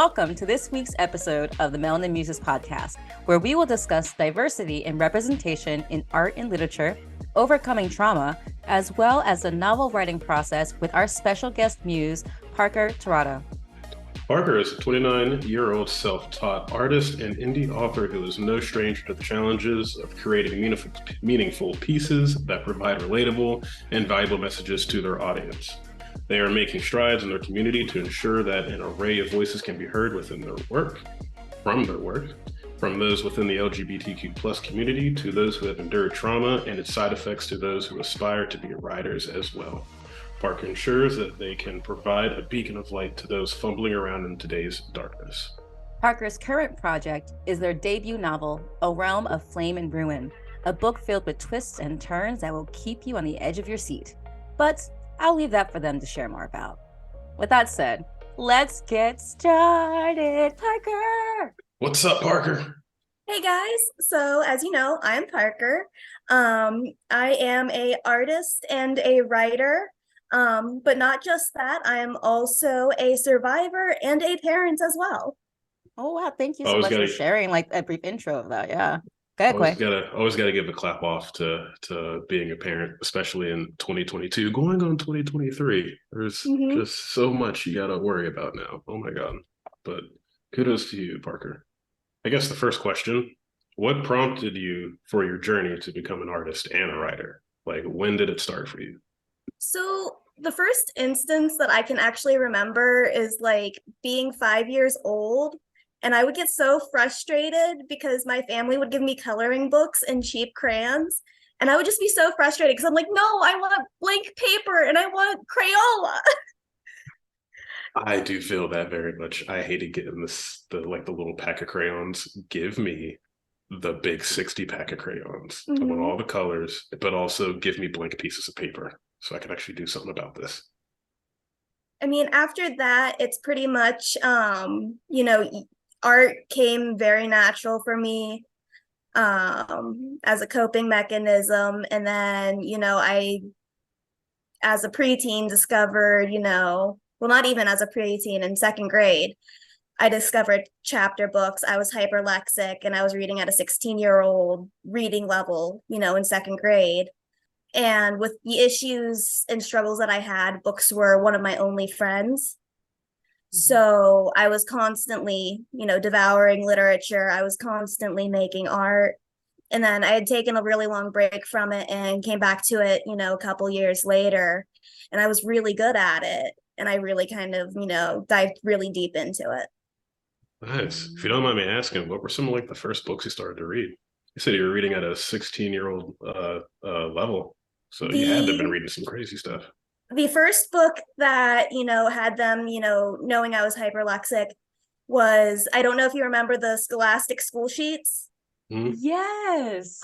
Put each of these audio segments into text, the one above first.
Welcome to this week's episode of the Melanin Muses podcast, where we will discuss diversity and representation in art and literature, overcoming trauma, as well as the novel writing process with our special guest muse, Parker Terrato. Parker is a 29-year-old self-taught artist and indie author who is no stranger to the challenges of creating meaningful pieces that provide relatable and valuable messages to their audience. They are making strides in their community to ensure that an array of voices can be heard within their work, from those within the LGBTQ+ community to those who have endured trauma and its side effects to those who aspire to be writers as well. Parker ensures that they can provide a beacon of light to those fumbling around in today's darkness. Parker's current project is their debut novel, A Realm of Flame and Ruin, a book filled with twists and turns that will keep you on the edge of your seat. But I'll leave that for them to share more about. With that said, let's get started. Parker! What's up, Parker? Hey guys, so as you know, I'm Parker. I am an artist and a writer, but not just that, I am also a survivor and a parent as well. Oh wow, thank you so much for sharing like a brief intro of that. Yeah. Always gotta give a clap off to being a parent, especially in 2022, going on 2023. There's just so much you gotta worry about now. Oh my God. But kudos to you, Parker. I guess the first question, what prompted you for your journey to become an artist and a writer? Like, when did it start for you? So the first instance that I can actually remember is like being 5 years old. And I would get so frustrated because my family would give me coloring books and cheap crayons. And I would just be so frustrated because I'm like, no, I want blank paper and I want Crayola. I do feel that very much. I hated getting the little pack of crayons. Give me the big 60 pack of crayons. I want all the colors, but also give me blank pieces of paper so I can actually do something about this. I mean, after that, it's pretty much, art came very natural for me as a coping mechanism. And then, I, as a preteen, discovered, well, not even as a preteen, in second grade, I discovered chapter books. I was hyperlexic and I was reading at a 16-year-old reading level, in second grade. And with the issues and struggles that I had, books were one of my only friends. So I was constantly, devouring literature. I was constantly making art. And then I had taken a really long break from it and came back to it, a couple years later. And I was really good at it. And I really kind of, dived really deep into it. Nice. If you don't mind me asking, what were some of the first books you started to read? You said you were reading at a 16-year-old level. So you had to have been reading some crazy stuff. The first book that, had them, knowing I was hyperlexic was, I don't know if you remember the Scholastic school sheets. Yes.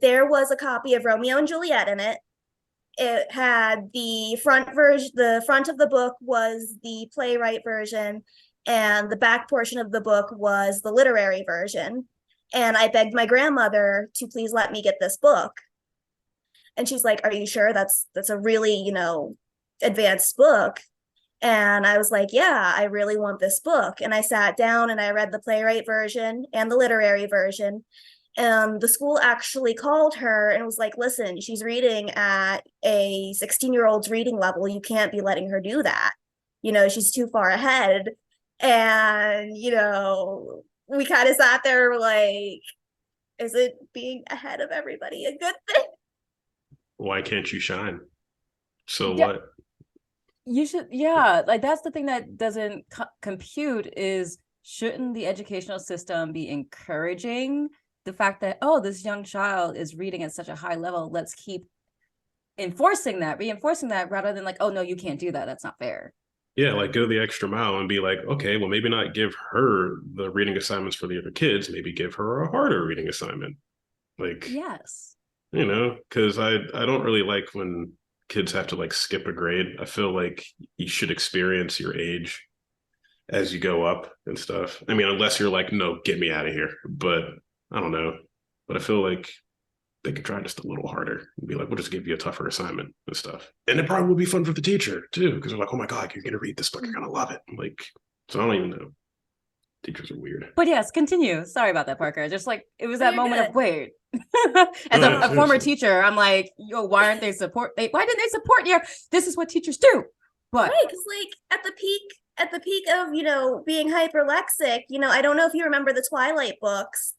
There was a copy of Romeo and Juliet in it. It had the front version, the front of the book was the playwright version, and the back portion of the book was the literary version. And I begged my grandmother to please let me get this book. And she's like, are you sure that's a really, advanced book? And I was like, yeah, I really want this book. And I sat down and I read the playwright version and the literary version. And the school actually called her and was like, listen, she's reading at a 16-year-old's reading level. You can't be letting her do that. She's too far ahead. And, we kind of sat there like, is it being ahead of everybody a good thing? Why can't you shine? So what? You should, yeah. Like that's the thing that doesn't compute is, shouldn't the educational system be encouraging the fact that, oh, this young child is reading at such a high level, let's keep reinforcing that rather than like, oh no, you can't do that. That's not fair. Yeah, go the extra mile and be like, okay, well, maybe not give her the reading assignments for the other kids, maybe give her a harder reading assignment. Yes. Because I don't really like when kids have to skip a grade. I feel like you should experience your age as you go up and stuff. I mean, unless you're like, no, get me out of here. But I don't know. But I feel like they could try just a little harder and be like, we'll just give you a tougher assignment and stuff. And it probably would be fun for the teacher too, because they're like, oh my God, you're going to read this book. You're going to love it. So I don't even know. Teachers are weird. But yes, continue. Sorry about that, Parker. Just like it was that You're moment good. of wait. As No, a former seriously. teacher, I'm like, yo, why aren't they support? Why didn't they support you? This is what teachers do. But Right, because like at the peak of, being hyperlexic, I don't know if you remember the Twilight books.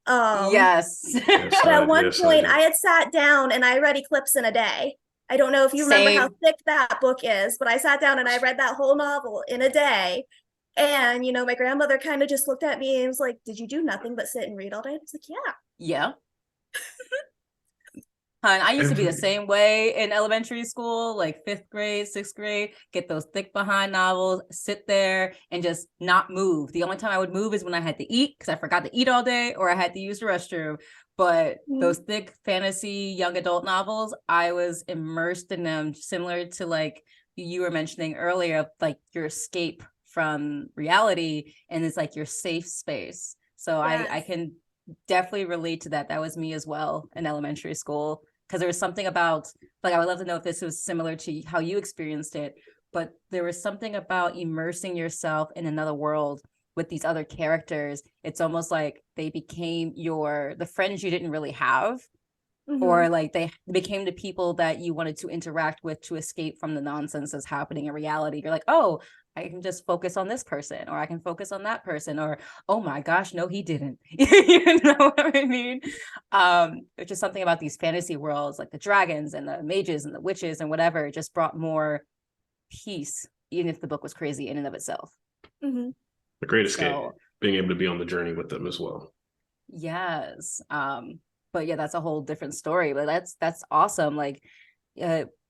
yes, Yes, But at one yes, I point do. I had sat down and I read Eclipse in a day. I don't know if you remember how same. thick that book is, but I sat down and I read that whole novel in a day. And, my grandmother kind of just looked at me and was like, "Did you do nothing but sit and read all day?" I was like, "Yeah." Yeah. And I used to be the Every- same way in elementary school, like 5th grade, 6th grade, get those thick behind novels, sit there and just not move. The only time I would move is when I had to eat because I forgot to eat all day or I had to use the restroom. But those thick fantasy young adult novels, I was immersed in them, similar to like you were mentioning earlier, like your escape from reality, and it's like your safe space. So I Yes. can definitely relate to that. That was me as well in elementary school. Because there was something about, like, I would love to know if this was similar to how you experienced it, but there was something about immersing yourself in another world with these other characters. It's almost like they became the friends you didn't really have, or like they became the people that you wanted to interact with to escape from the nonsense that's happening in reality. You're like, oh, I can just focus on this person, or I can focus on that person, or oh my gosh, no, he didn't. You know what I mean? It's just something about these fantasy worlds, like the dragons and the mages and the witches and whatever, it just brought more peace, even if the book was crazy in and of itself. Mm-hmm. The great escape, So, being able to be on the journey with them as well. yes. But yeah, that's a whole different story. But that's awesome. Like,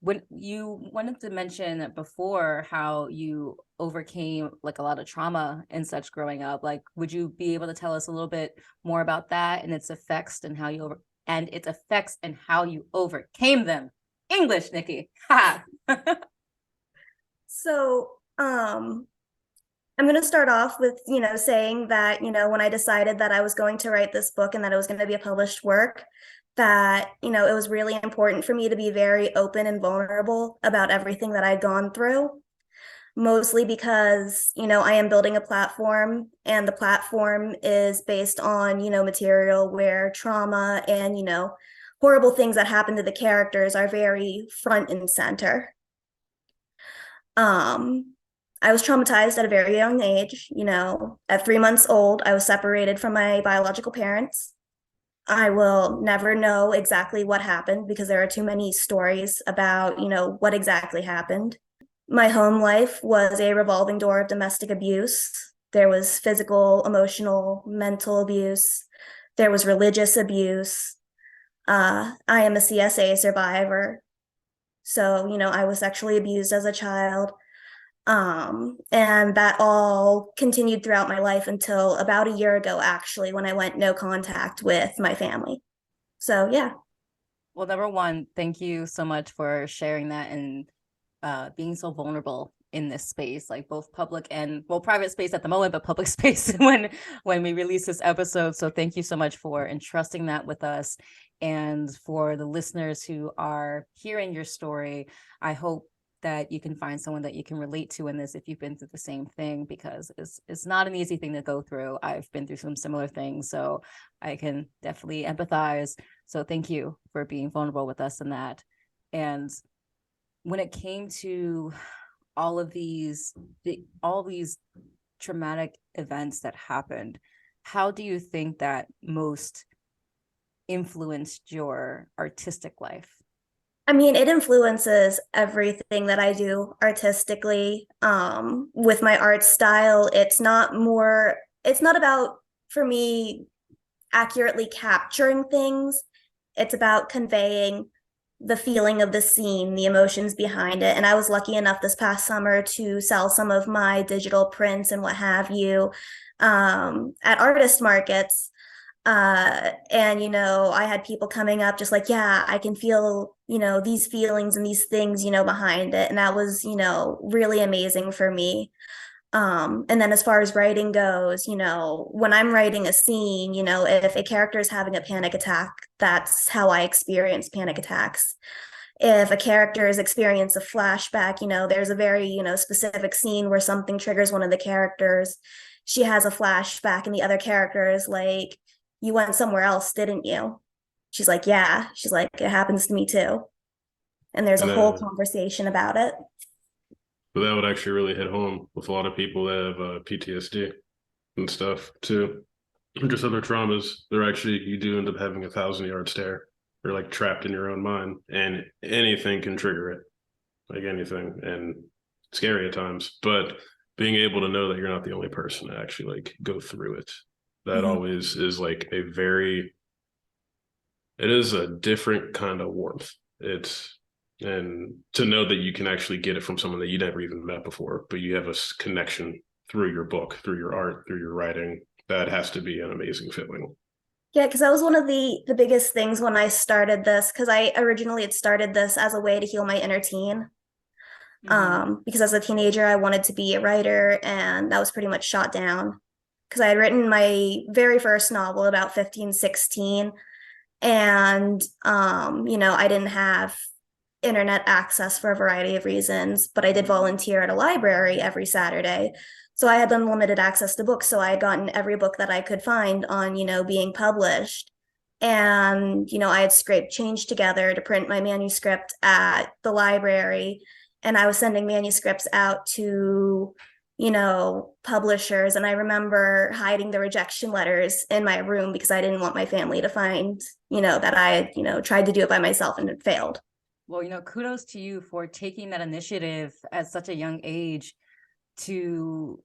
when you wanted to mention before how you overcame like a lot of trauma and such growing up, like, would you be able to tell us a little bit more about that and its effects and how you overcame them? English, Nikki. Ha. So, I'm going to start off with, saying that, when I decided that I was going to write this book and that it was going to be a published work, that, it was really important for me to be very open and vulnerable about everything that I'd gone through, mostly because, I am building a platform and the platform is based on, material where trauma and, horrible things that happen to the characters are very front and center. I was traumatized at a very young age. At 3 months old, I was separated from my biological parents. I will never know exactly what happened because there are too many stories about, what exactly happened. My home life was a revolving door of domestic abuse. There was physical, emotional, mental abuse. There was religious abuse. I am a CSA survivor. So, I was sexually abused as a child. And that all continued throughout my life until about a year ago, actually, when I went no contact with my family. So, yeah. Well, number one, thank you so much for sharing that and being so vulnerable in this space, like both public and, well, private space at the moment, but public space when we release this episode. So thank you so much for entrusting that with us. And for the listeners who are hearing your story, I hope that you can find someone that you can relate to in this if you've been through the same thing, because it's not an easy thing to go through. I've been through some similar things, so I can definitely empathize. So thank you for being vulnerable with us in that. And when it came to all these traumatic events that happened, how do you think that most influenced your artistic life? I mean, it influences everything that I do artistically. With my art style, it's not about, for me, accurately capturing things. It's about conveying the feeling of the scene, the emotions behind it. And I was lucky enough this past summer to sell some of my digital prints and what have you at artist markets. And, I had people coming up just like, yeah, I can feel, these feelings and these things, behind it. And that was, really amazing for me. And then as far as writing goes, when I'm writing a scene, if a character is having a panic attack, that's how I experience panic attacks. If a character is experiencing a flashback, there's a very, specific scene where something triggers one of the characters. she has a flashback and the other character is like, you went somewhere else, didn't you? She's like, yeah. She's like, it happens to me too. And there's a And whole conversation about it. but that would actually really hit home with a lot of people that have PTSD and stuff too, or just other traumas. They're actually, you do end up having 1,000-yard stare. You're like trapped in your own mind, and anything can trigger it, like anything, and scary at times. But being able to know that you're not the only person to actually like go through it, that Mhm. always is like a very, it is a different kind of warmth. It's, and to know that you can actually get it from someone that you never even met before, but you have a connection through your book, through your art, through your writing, that has to be an amazing feeling. Yeah, because that was one of the biggest things when I started this, because I originally had started this as a way to heal my inner teen. Because as a teenager, I wanted to be a writer, and that was pretty much shot down. Because I had written my very first novel about 15, 16, and I didn't have internet access for a variety of reasons, but I did volunteer at a library every Saturday. So I had unlimited access to books. So I had gotten every book that I could find on, being published. And, I had scraped change together to print my manuscript at the library. And I was sending manuscripts out to, publishers. And I remember hiding the rejection letters in my room because I didn't want my family to find, that I had, tried to do it by myself and it failed. Well, kudos to you for taking that initiative at such a young age to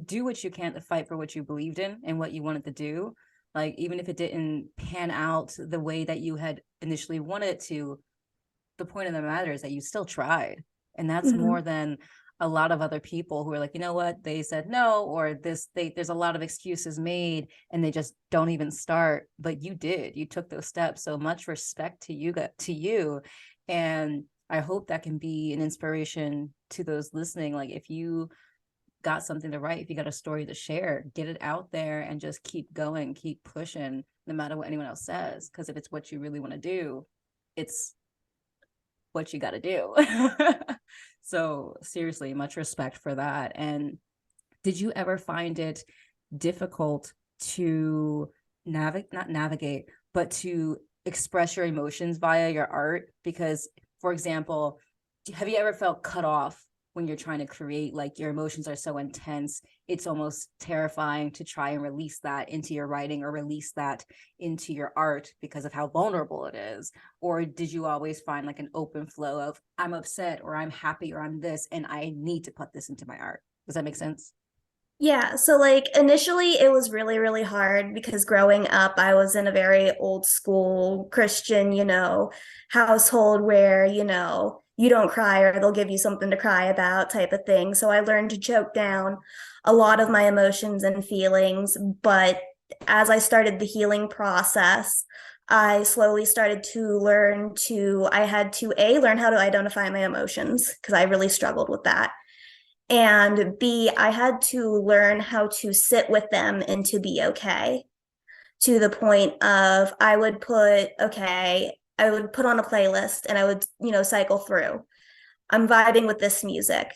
do what you can to fight for what you believed in and what you wanted to do. Like, even if it didn't pan out the way that you had initially wanted it to, the point of the matter is that you still tried. And that's more than a lot of other people who are like, you know what, they said no, or there's a lot of excuses made and they just don't even start. But you did, you took those steps. So much respect to you. And I hope that can be an inspiration to those listening. Like, if you got something to write, if you got a story to share, get it out there and just keep going, keep pushing, no matter what anyone else says. Because if it's what you really want to do, it's what you got to do. So seriously, much respect for that. And did you ever find it difficult to not navigate, but to express your emotions via your art? Because, for example, have you ever felt cut off when you're trying to create? Like, your emotions are so intense, it's almost terrifying to try and release that into your writing or release that into your art because of how vulnerable it is? Or did you always find like an open flow of, I'm upset or I'm happy or I'm this and I need to put this into my art? Does that make sense? Yeah, so like initially it was really, really hard because growing up, I was in a very old school Christian, household where, you don't cry or they'll give you something to cry about type of thing. So I learned to choke down a lot of my emotions and feelings. But as I started the healing process, I slowly started to I had to learn how to identify my emotions because I really struggled with that. And B, I had to learn how to sit with them and to be okay, to the point of I would put on a playlist and I would, cycle through. I'm vibing with this music.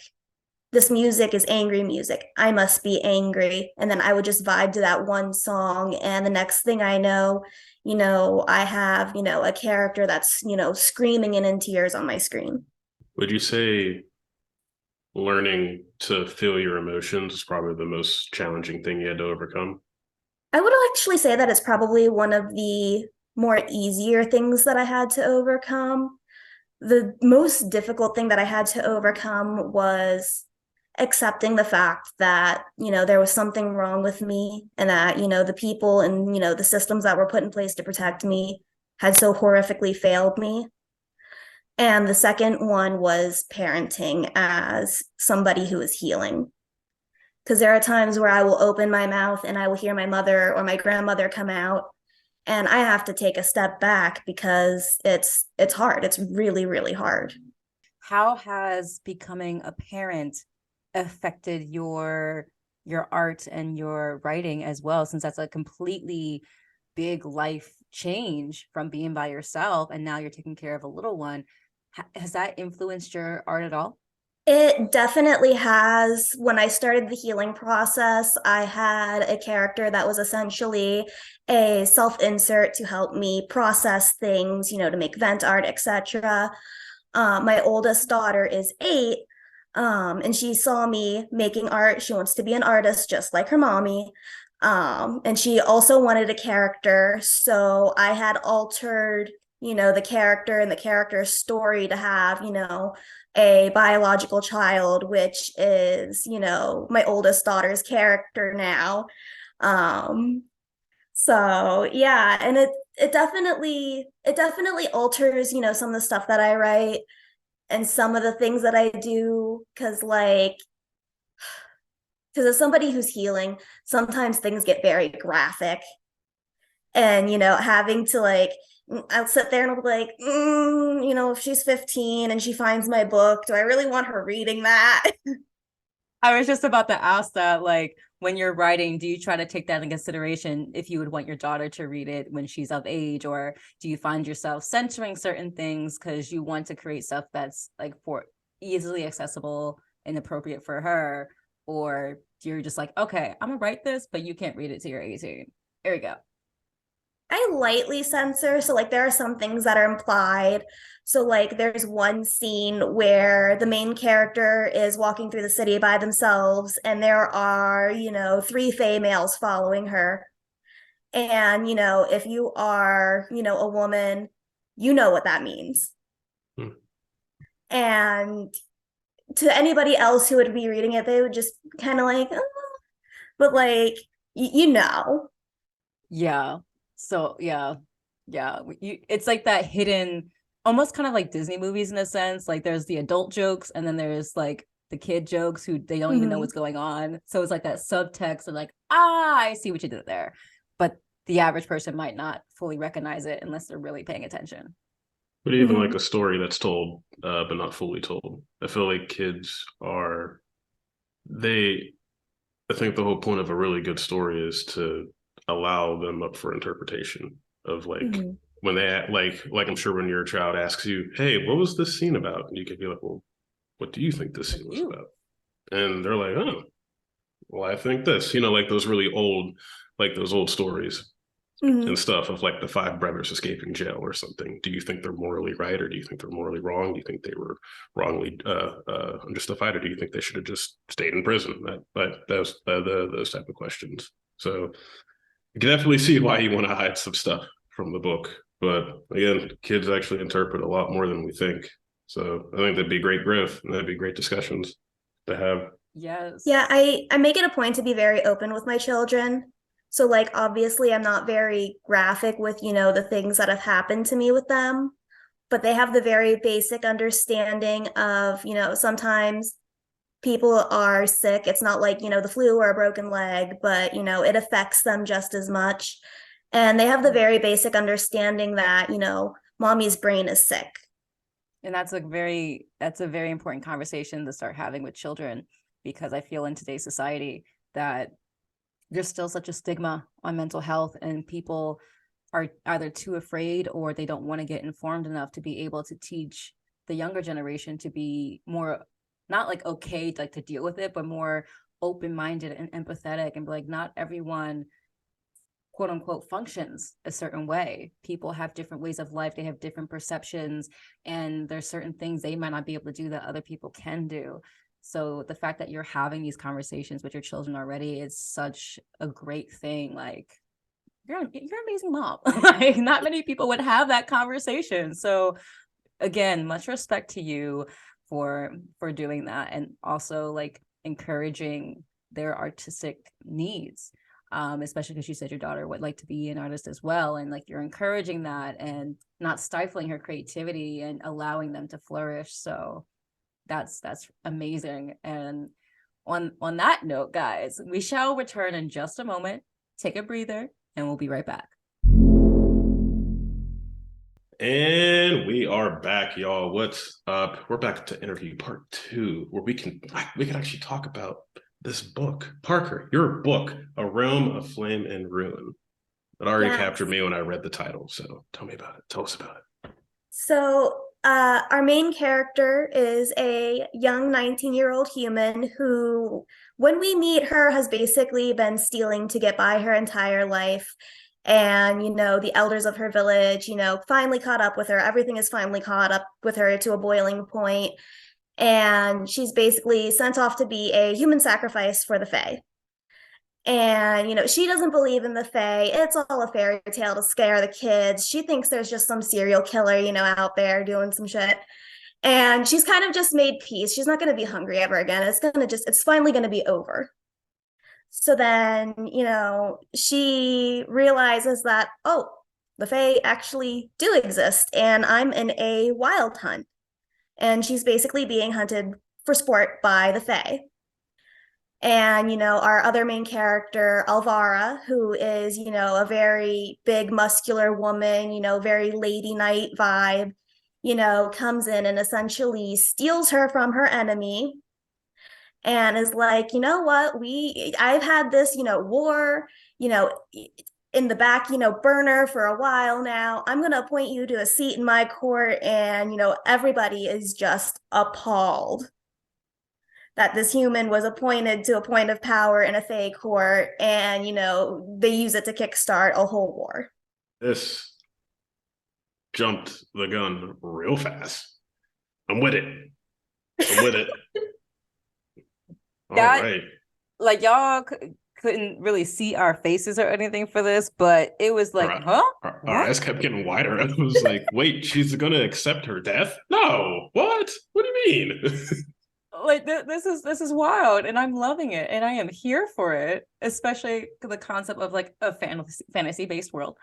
This music is angry music. I must be angry. And then I would just vibe to that one song. And the next thing I know, I have, a character that's, screaming and in tears on my screen. Would you say learning to feel your emotions is probably the most challenging thing you had to overcome? I would actually say that it's probably one of the more easier things that I had to overcome. The most difficult thing that I had to overcome was accepting the fact that, there was something wrong with me and that, the people and, the systems that were put in place to protect me had so horrifically failed me. And the second one was parenting as somebody who is healing. Because there are times where I will open my mouth and I will hear my mother or my grandmother come out, and I have to take a step back because it's hard. It's really, really hard. How has becoming a parent affected your art and your writing as well, since that's a completely big life change from being by yourself and now you're taking care of a little one? Has that influenced your art at all? It definitely has. When I started the healing process, I had a character that was essentially a self-insert to help me process things, to make vent art, etc. My oldest daughter is 8, and she saw me making art. She wants to be an artist just like her mommy. And she also wanted a character, so I had altered, the character and the character's story to have, a biological child, which is, my oldest daughter's character now. Um, so yeah, and it definitely alters, some of the stuff that I write and some of the things that I do, because as somebody who's healing, sometimes things get very graphic. And, having to I'll sit there and I'll be like, if she's 15 and she finds my book, do I really want her reading that? I was just about to ask that, like, when you're writing, do you try to take that in consideration if you would want your daughter to read it when she's of age, or do you find yourself censoring certain things because you want to create stuff that's like for easily accessible and appropriate for her, or you're just like, okay, I'm gonna write this, but you can't read it till you're 18. There we go. I lightly censor. So, there are some things that are implied. So, there's one scene where the main character is walking through the city by themselves, and there are, 3 females following her. And, if you are, a woman, you know what that means. Hmm. And to anybody else who would be reading it, they would just kind of like, oh. But you know. Yeah. So yeah. It's like that hidden, almost kind of like Disney movies in a sense. Like there's the adult jokes, and then there's like the kid jokes who they don't even know what's going on. So it's like that subtext of like, I see what you did there. But the average person might not fully recognize it unless they're really paying attention. But even like a story that's told, but not fully told. I feel like kids are they. I think the whole point of a really good story is to allow them up for interpretation of when they like I'm sure when your child asks you, "Hey, what was this scene about?" and you could be like, "Well, what do you think this scene was about?" And they're like, "Oh, well, I think this." Like those really old, like those old stories and stuff of like the 5 brothers escaping jail or something. Do you think they're morally right, or do you think they're morally wrong? Do you think they were wrongly unjustified, or do you think they should have just stayed in prison? Those type of questions. So you can definitely see why you want to hide some stuff from the book. But again, kids actually interpret a lot more than we think. So I think that'd be great growth, and that'd be great discussions to have. Yes. Yeah, I make it a point to be very open with my children. So obviously I'm not very graphic with, the things that have happened to me with them, but they have the very basic understanding of, sometimes people are sick. It's not like, the flu or a broken leg, but, it affects them just as much. And they have the very basic understanding that, mommy's brain is sick. And that's a very important conversation to start having with children, because I feel in today's society that there's still such a stigma on mental health, and people are either too afraid or they don't want to get informed enough to be able to teach the younger generation to be more, not like okay like to deal with it, but more open-minded and empathetic, and be like, not everyone quote unquote functions a certain way. People have different ways of life, they have different perceptions, and there's certain things they might not be able to do that other people can do. So the fact that you're having these conversations with your children already is such a great thing. Like, you're an amazing mom. Like, not many people would have that conversation. So again, much respect to you for doing that, and also like encouraging their artistic needs, especially because you said your daughter would like to be an artist as well, and like you're encouraging that and not stifling her creativity and allowing them to flourish. So that's amazing. And on that note, guys, we shall return in just a moment. Take a breather, and we'll be right back. And we are back, y'all. What's up? We're back to interview part 2, where we can actually talk about this book. Parker, your book, A Realm of Flame and Ruin. It already captured me when I read the title. So tell me about it. Tell us about it. So our main character is a young 19-year-old human who, when we meet her, has basically been stealing to get by her entire life. And, the elders of her village, finally caught up with her. Everything is finally caught up with her to a boiling point. And she's basically sent off to be a human sacrifice for the Fae. And, she doesn't believe in the Fae. It's all a fairy tale to scare the kids. She thinks there's just some serial killer, out there doing some shit. And she's kind of just made peace. She's not going to be hungry ever again. It's finally going to be over. So then, she realizes that, oh, the Fae actually do exist, and I'm in a wild hunt. And she's basically being hunted for sport by the Fae. And, our other main character, Alvara, who is, a very big, muscular woman, very lady night vibe, comes in and essentially steals her from her enemy and is like, you know what, I've had this, war, in the back, burner for a while now. I'm going to appoint you to a seat in my court. And, everybody is just appalled that this human was appointed to a point of power in a Fae court, and they use it to kickstart a whole war. This jumped the gun real fast. I'm with it. All right. Like, y'all couldn't really see our faces or anything for this, but it was like, Our eyes kept getting wider. I was like, wait, she's gonna accept her death? No. What do you mean? Like, this is wild, and I'm loving it, and I am here for it, especially the concept of like a fantasy based world.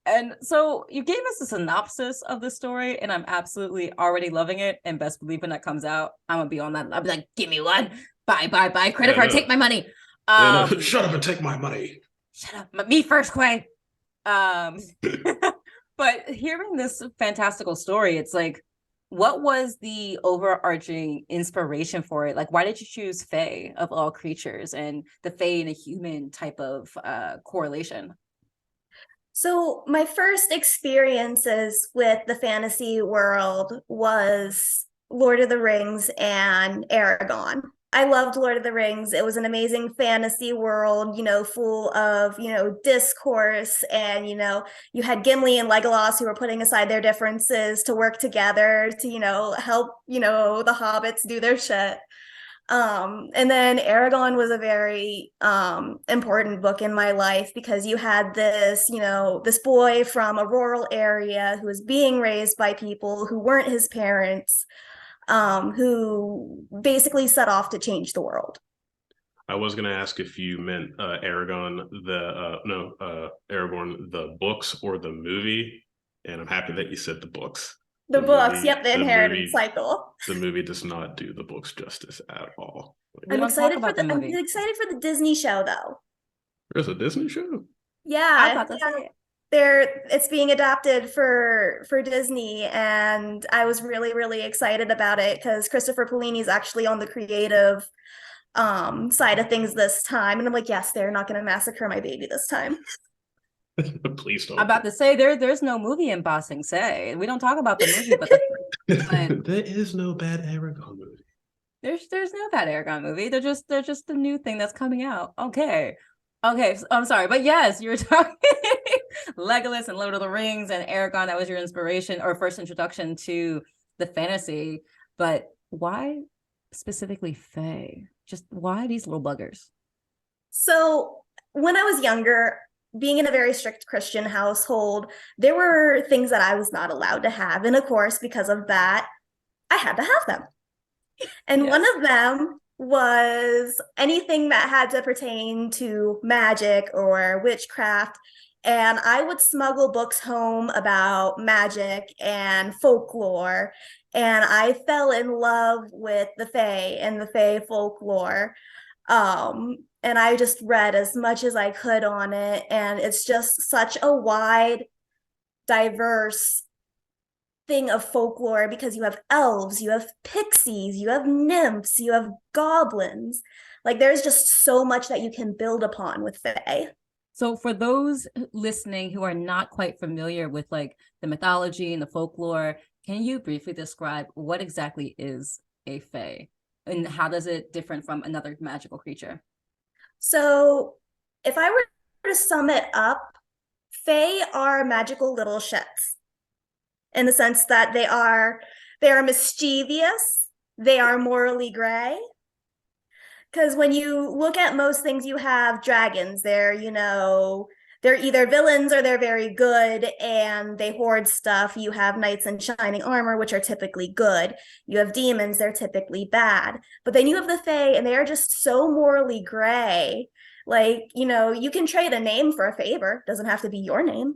And so you gave us a synopsis of the story, and I'm absolutely already loving it. And best believe when that comes out, I'm gonna be on that. I'll be like, give me one, buy credit card, take my money. Shut up and take my money. Shut up, me first, Quay. But hearing this fantastical story, it's like, what was the overarching inspiration for it? Like, why did you choose Fae of all creatures, and the Fae and a human type of correlation? So my first experiences with the fantasy world was Lord of the Rings and Aragon. I loved Lord of the Rings. It was an amazing fantasy world, full of, discourse. And, you had Gimli and Legolas who were putting aside their differences to work together to, help, the hobbits do their shit. And then Aragon was a very important book in my life, because you had this, this boy from a rural area who was being raised by people who weren't his parents, who basically set off to change the world. I was going to ask if you meant Aragorn the books or the movie, and I'm happy that you said the books. The books, movie, the inherited cycle. The movie does not do the books justice at all. I'm excited for the Disney show, though. There's a Disney show? Yeah, it's being adapted for Disney, and I was really, really excited about it because Christopher Paolini is actually on the creative side of things this time, and I'm like, yes, they're not going to massacre my baby this time. Please don't. I'm about to say there's no movie in Ba Sing Se. We don't talk about the movie, but there is no bad Aragon movie. There's no bad Aragon movie. They're just the new thing that's coming out. Okay, I'm sorry, but yes, you were talking Legolas and Lord of the Rings and Aragon. That was your inspiration or first introduction to the fantasy. But why specifically Fae? Just why these little buggers? So when I was younger, being in a very strict Christian household, there were things that I was not allowed to have. And of course, because of that, I had to have them. And one of them was anything that had to pertain to magic or witchcraft. And I would smuggle books home about magic and folklore. And I fell in love with the Fae and the Fae folklore. And I just read as much as I could on it. And it's just such a wide, diverse thing of folklore, because you have elves, you have pixies, you have nymphs, you have goblins. Like, there's just so much that you can build upon with Fae. So for those listening who are not quite familiar with like the mythology and the folklore, Can you briefly describe what exactly is a fae? And how does it different from another magical creature? So if I were to sum it up, fae are magical little shits in the sense that they are mischievous, they are morally gray. Because when you look at most things, you have dragons. They're either villains or they're very good and they hoard stuff. You have knights in shining armor, which are typically good. You have demons, they're typically bad. But then you have the Fae, and they are just so morally gray. Like, you can trade a name for a favor, doesn't have to be your name.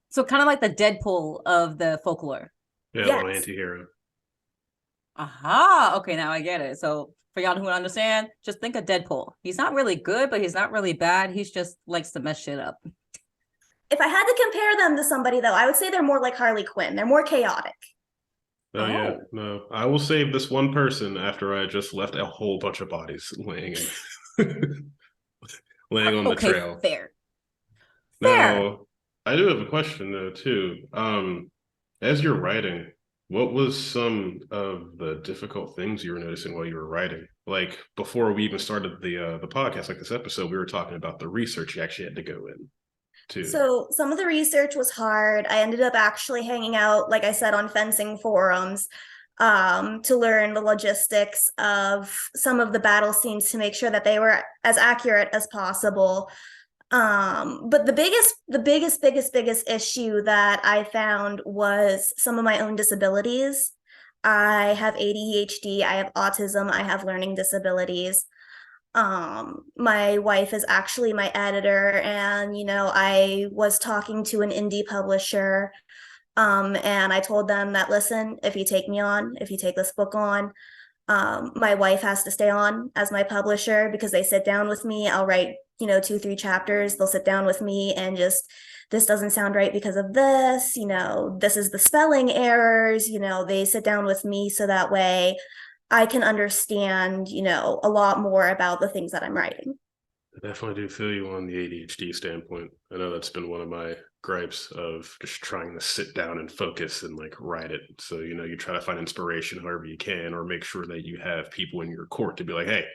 So kind of like the Deadpool of the folklore. Yeah, Yes. little anti-hero. Aha. Okay, now I get it. So for y'all who don't understand, just think of Deadpool. He's not really good, but he's not really bad. He's just likes to mess shit up. If I had to compare them to somebody, though, I would say they're more like Harley Quinn. They're more chaotic. Oh, yeah, no. I will save this one person after I just left a whole bunch of bodies laying laying on the trail. Fair. Now, I do have a question though too. As you're writing, what was some of the difficult things you were noticing while you were writing? Like before we even started the podcast, like this episode, we were talking about the research you actually had to go in to. So some of the research was hard. I ended up actually hanging out, like I said, on fencing forums to learn the logistics of some of the battle scenes to make sure that they were as accurate as possible. But the biggest issue that I found was some of my own disabilities. I have ADHD, I have autism, I have learning disabilities. My wife is actually my editor, and I was talking to an indie publisher, and I told them that, listen, if you take this book on, my wife has to stay on as my publisher, because they sit down with me. I'll write 2-3 chapters. They'll sit down with me and just, this doesn't sound right because of this, this is the spelling errors. They sit down with me so that way I can understand, a lot more about the things that I'm writing. I definitely do feel you on the ADHD standpoint. I know that's been one of my gripes of just trying to sit down and focus and like write it. So, you try to find inspiration however you can, or make sure that you have people in your court to be like, hey,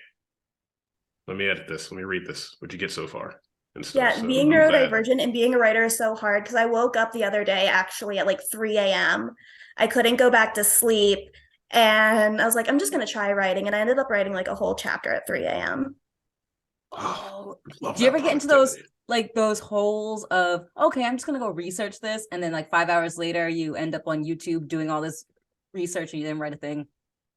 let me edit this. Let me read this. What'd you get so far? And stuff. Yeah, So being neurodivergent and being a writer is so hard, because I woke up the other day actually at like 3 a.m. I couldn't go back to sleep. And I was like, I'm just going to try writing. And I ended up writing like a whole chapter at 3 a.m. Oh, do you ever get into those holes of, okay, I'm just going to go research this, and then like 5 hours later, you end up on YouTube doing all this research and you didn't write a thing?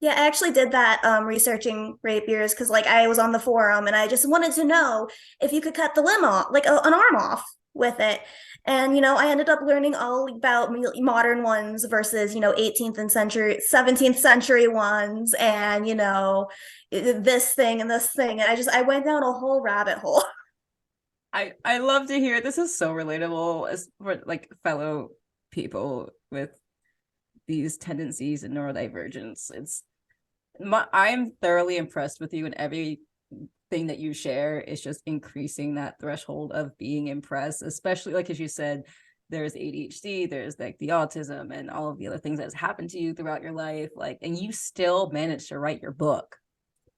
Yeah, I actually did that researching rapiers, because like I was on the forum and I just wanted to know if you could cut the limb off, like an arm off with it. And I ended up learning all about modern ones versus 18th and 17th century ones, and this thing and this thing, and I went down a whole rabbit hole. I love to hear it. This is so relatable as for like fellow people with these tendencies and neurodivergence. I'm thoroughly impressed with you, and everything that you share is just increasing that threshold of being impressed, especially like as you said, there's ADHD, there's like the autism and all of the other things that has happened to you throughout your life, like, and you still managed to write your book.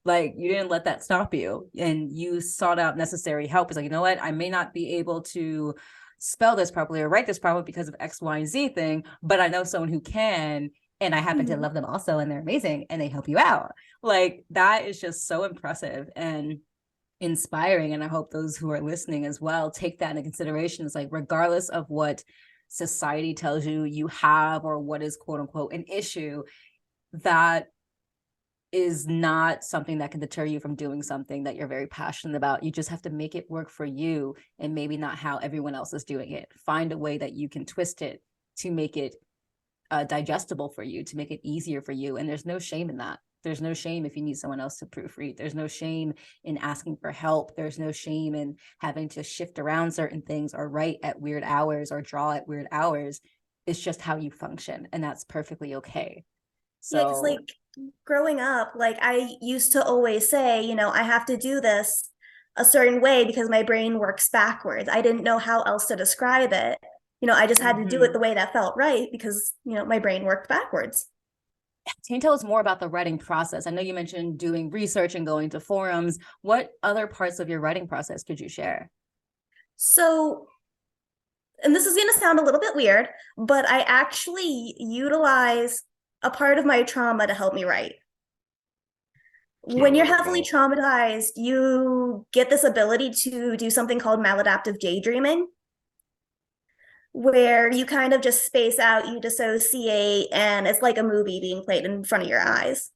Like, you didn't let that stop you, and you sought out necessary help. It's like, you know what, I may not be able to spell this properly or write this properly because of X, Y, and Z thing, but I know someone who can, and I happen to love them also, and they're amazing, and they help you out. Like, that is just so impressive and inspiring. And I hope those who are listening as well take that into consideration. It's like, regardless of what society tells you you have, or what is quote unquote an issue, that is not something that can deter you from doing something that you're very passionate about. You just have to make it work for you, and maybe not how everyone else is doing it. Find a way that you can twist it to make it digestible for you, to make it easier for you. And there's no shame in that. There's no shame if you need someone else to proofread. There's no shame in asking for help. There's no shame in having to shift around certain things, or write at weird hours, or draw at weird hours. It's just how you function, and that's perfectly okay. So yeah, because like growing up, like I used to always say, I have to do this a certain way because my brain works backwards. I didn't know how else to describe it. I just had to do it Mhm. the way that felt right because, my brain worked backwards. Can you tell us more about the writing process? I know you mentioned doing research and going to forums. What other parts of your writing process could you share? So, and this is going to sound a little bit weird, but I actually utilize a part of my trauma to help me write. It's not When you're wrong at heavily all. traumatized, you get this ability to do something called maladaptive daydreaming, where you kind of just space out, you dissociate, and it's like a movie being played in front of your eyes.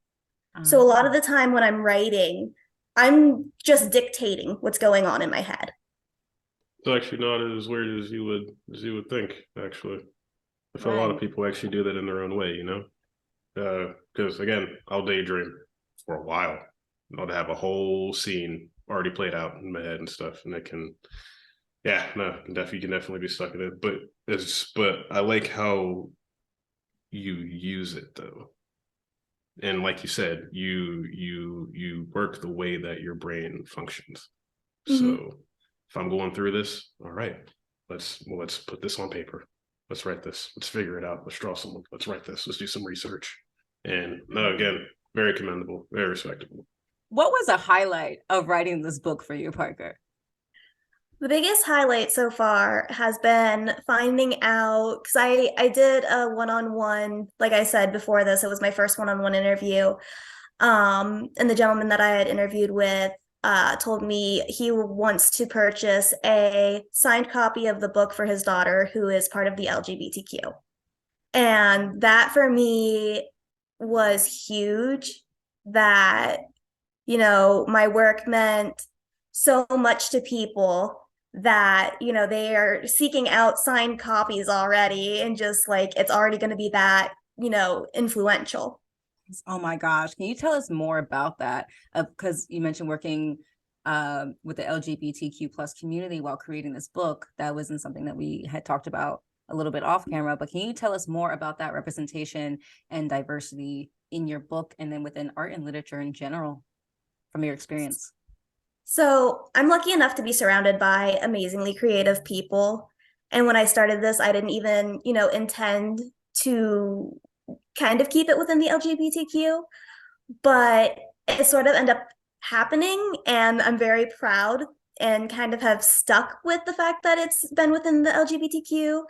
So a lot of Um, the time when I'm writing, I'm just dictating what's going on in my head. It's actually not as weird as you would think, actually. I feel a lot of right. people actually do that in their own way, because again, I'll daydream for a while. I'll have a whole scene already played out in my head and stuff, and it can, yeah, no, you can definitely be stuck in it. But I like how you use it though, and like you said, you work the way that your brain functions. Mm-hmm. So if I'm going through this, all right, let's put this on paper. Let's write this. Let's figure it out. Let's draw some. Let's write this. Let's do some research. And no, again, very commendable, very respectable. What was a highlight of writing this book for you, Parker? The biggest highlight so far has been finding out because I did a one-on-one, like I said before this, it was my first one-on-one interview. And the gentleman that I had interviewed with told me he wants to purchase a signed copy of the book for his daughter, who is part of the LGBTQ. And that for me was huge that, my work meant so much to people that, they are seeking out signed copies already and just like it's already going to be that, influential. Oh my gosh. Can you tell us more about that? Because you mentioned working with the LGBTQ plus community while creating this book. That wasn't something that we had talked about a little bit off camera, but can you tell us more about that representation and diversity in your book and then within art and literature in general from your experience? So I'm lucky enough to be surrounded by amazingly creative people. And when I started this, I didn't even, intend to kind of keep it within the LGBTQ, but it sort of ended up happening. And I'm very proud and kind of have stuck with the fact that it's been within the LGBTQ.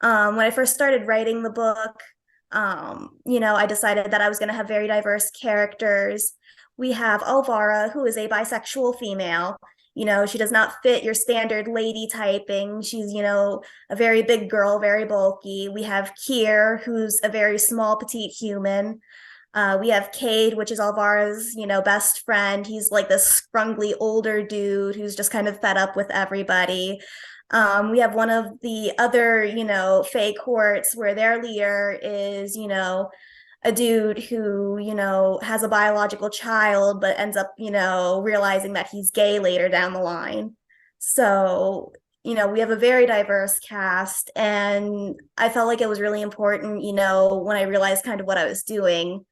When I first started writing the book, I decided that I was going to have very diverse characters. We have Alvara, who is a bisexual female. She does not fit your standard lady typing. She's, a very big girl, very bulky. We have Kier, who's a very small, petite human. We have Cade, which is Alvara's, best friend. He's like this scrungly older dude who's just kind of fed up with everybody. We have one of the other, fake courts where their leader is, a dude who, has a biological child, but ends up, realizing that he's gay later down the line. So, we have a very diverse cast. And I felt like it was really important, when I realized kind of what I was doing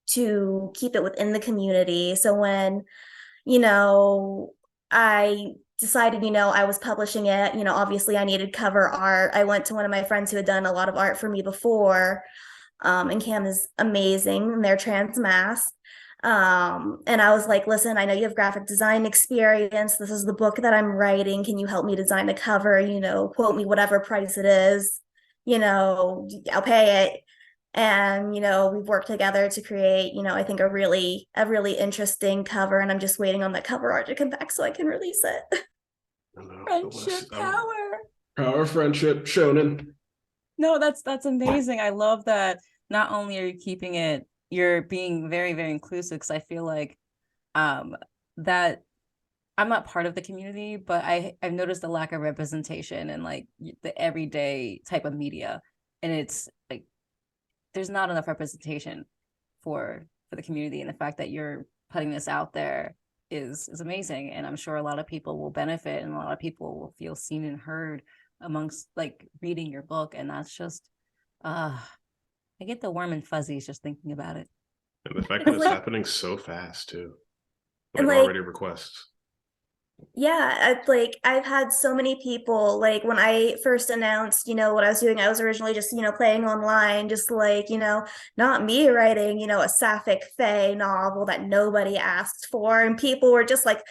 to keep it within the community. So when, I decided, I was publishing it, obviously I needed cover art. I went to one of my friends who had done a lot of art for me before. And Cam is amazing and they're trans mass. And I was like, listen, I know you have graphic design experience. This is the book that I'm writing. Can you help me design the cover? Quote me whatever price it is. I'll pay it. And we've worked together to create, I think a really interesting cover. And I'm just waiting on that cover art to come back so I can release it. I don't know the less Friendship power. power friendship shonen. No, that's amazing. I love that not only are you keeping it, you're being very, very inclusive because I feel like um that I'm not part of the community, but I've noticed a lack of representation in like the everyday type of media. And it's like there's not enough representation for the community. And the fact that you're putting this out there is amazing. And I'm sure a lot of people will benefit and a lot of people will feel seen and heard amongst like reading your book. And that's just I get the warm and fuzzies just thinking about it. And the fact that And it's like, happening so fast too, and like like already requests. Yeah, I've had so many people, like when I first announced, what I was doing, I was originally just, playing online, just not me writing, a sapphic fae novel that nobody asked for. And people were just like,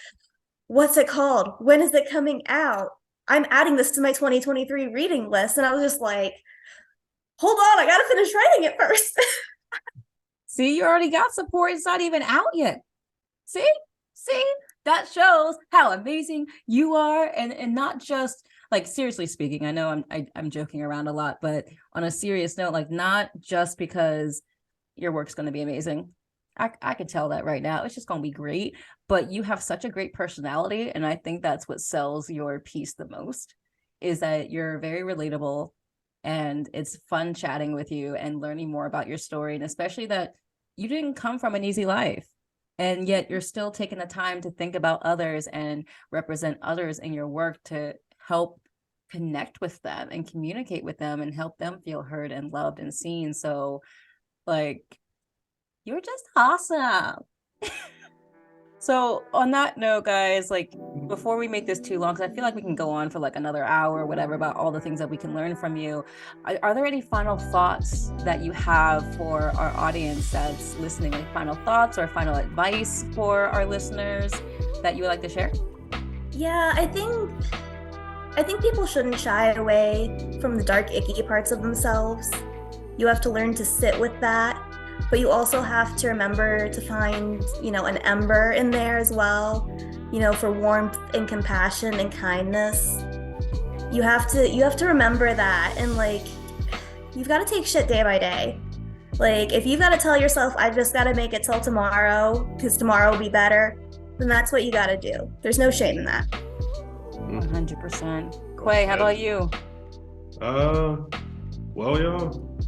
what's it called? When is it coming out? I'm adding this to my 2023 reading list. And I was just like, hold on, I gotta finish writing it first. See, you already got support. It's not even out yet. See, that shows how amazing you are, and not just like, seriously speaking. I know I'm joking around a lot, but on a serious note, like, not just because your work's going to be amazing. I could tell that right now. It's just going to be great. But you have such a great personality, and I think that's what sells your piece the most. Is that you're very relatable, and it's fun chatting with you and learning more about your story, and especially that you didn't come from an easy life, and yet you're still taking the time to think about others and represent others in your work to help connect with them and communicate with them and help them feel heard and loved and seen. So, like, you're just awesome. So on that note, guys, like, before we make this too long, because I feel like we can go on for like another hour or whatever about all the things that we can learn from you, are there any final thoughts that you have for our audience that's listening? Like, final thoughts or final advice for our listeners that you would like to share? Yeah, I think people shouldn't shy away from the dark, icky parts of themselves. You have to learn to sit with that, but you also have to remember to find, an ember in there as well, for warmth and compassion and kindness. You have to remember that, and like, you've got to take shit day by day. Like, if you've got to tell yourself, I just got to make it till tomorrow because tomorrow will be better, then that's what you got to do. There's no shame in that. 100%. Quay, how about you? Well, y'all,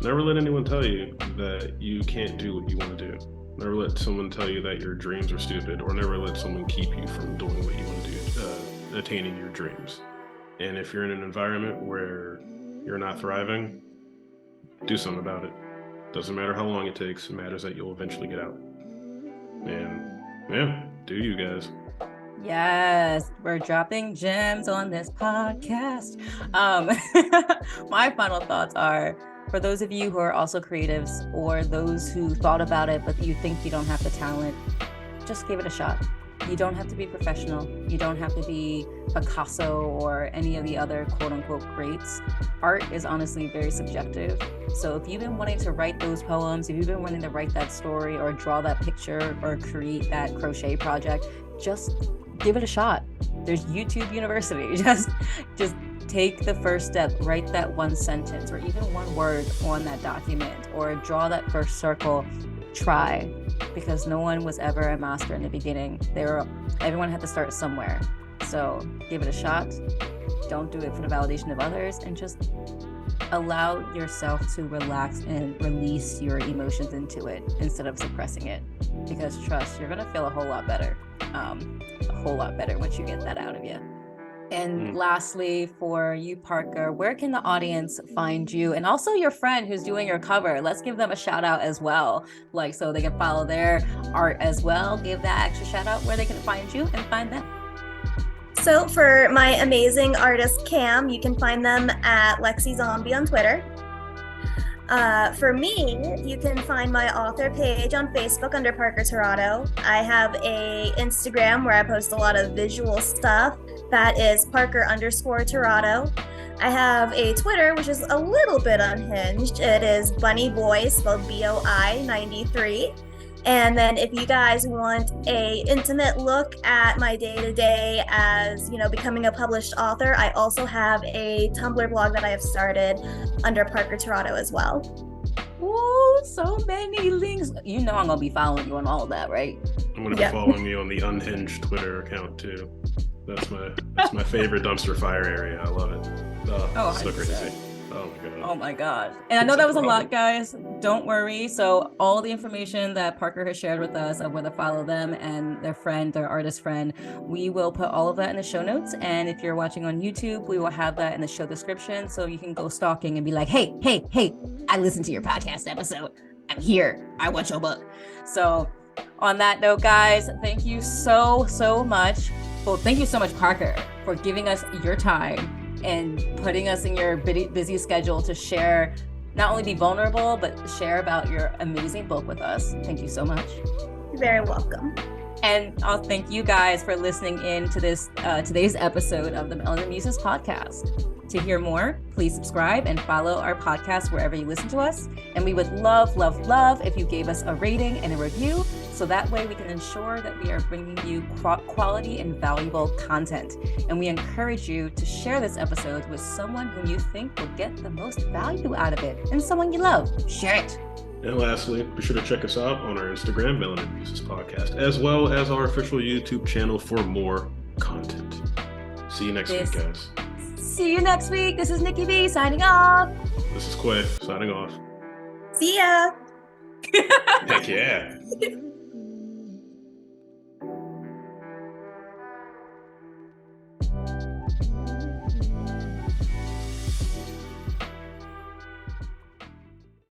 never let anyone tell you that you can't do what you want to do. Never let someone tell you that your dreams are stupid, or never let someone keep you from doing what you want to do, attaining your dreams. And if you're in an environment where you're not thriving, do something about it. Doesn't matter how long it takes. It matters that you'll eventually get out. And yeah, do you guys. Yes, we're dropping gems on this podcast. My final thoughts are, for those of you who are also creatives, or those who thought about it but you think you don't have the talent, just give it a shot. You don't have to be professional. You don't have to be Picasso or any of the other quote unquote greats. Art is honestly very subjective. So if you've been wanting to write those poems, if you've been wanting to write that story or draw that picture or create that crochet project, just give it a shot. There's YouTube University. Just take the first step, write that one sentence or even one word on that document, or draw that first circle. Try, because no one was ever a master in the beginning. Everyone had to start somewhere. So give it a shot. Don't do it for the validation of others, and just allow yourself to relax and release your emotions into it instead of suppressing it. Because trust, you're gonna feel a whole lot better once you get that out of you. And lastly, for you, Parker, where can the audience find you, and also your friend who's doing your cover? Let's give them a shout out as well, like, so they can follow their art as well. Give that extra shout out where they can find you and find them. So for my amazing artist Cam, you can find them at Lexi Zombie on Twitter. For me, you can find my author page on Facebook under Parker Terrato. I have a Instagram where I post a lot of visual stuff. That is Parker_Terrato. I have a Twitter, which is a little bit unhinged. It is Bunny Boy, spelled BOI 93. And then if you guys want a intimate look at my day-to-day as, becoming a published author, I also have a Tumblr blog that I have started under Parker Terrato as well. Ooh, so many links. You know I'm gonna be following you on all of that, right? I'm gonna be following you on the Unhinged Twitter account too. That's my favorite dumpster fire area. I love it. Oh, so crazy. Oh my god. And I know that was a lot, guys. Don't worry. So all the information that Parker has shared with us of where to follow them and their friend, their artist friend, we will put all of that in the show notes. And if you're watching on YouTube, we will have that in the show description, so you can go stalking and be like, hey, I listened to your podcast episode. I'm here. I want your book. So on that note, guys, thank you so much Well, thank you so much, Parker, for giving us your time and putting us in your busy schedule to share, not only be vulnerable, but share about your amazing book with us. Thank you so much. You're very welcome. And I'll thank you guys for listening in to this today's episode of the Melanin Muses podcast. To hear more, please subscribe and follow our podcast wherever you listen to us. And we would love, love, love if you gave us a rating and a review, so that way we can ensure that we are bringing you quality and valuable content. And we encourage you to share this episode with someone whom you think will get the most value out of it, and someone you love. Share it. And lastly, be sure to check us out on our Instagram, Melanin Muses Podcast, as well as our official YouTube channel for more content. See you next week, guys. See you next week. This is Nikki B signing off. This is Quay signing off. See ya. Heck yeah.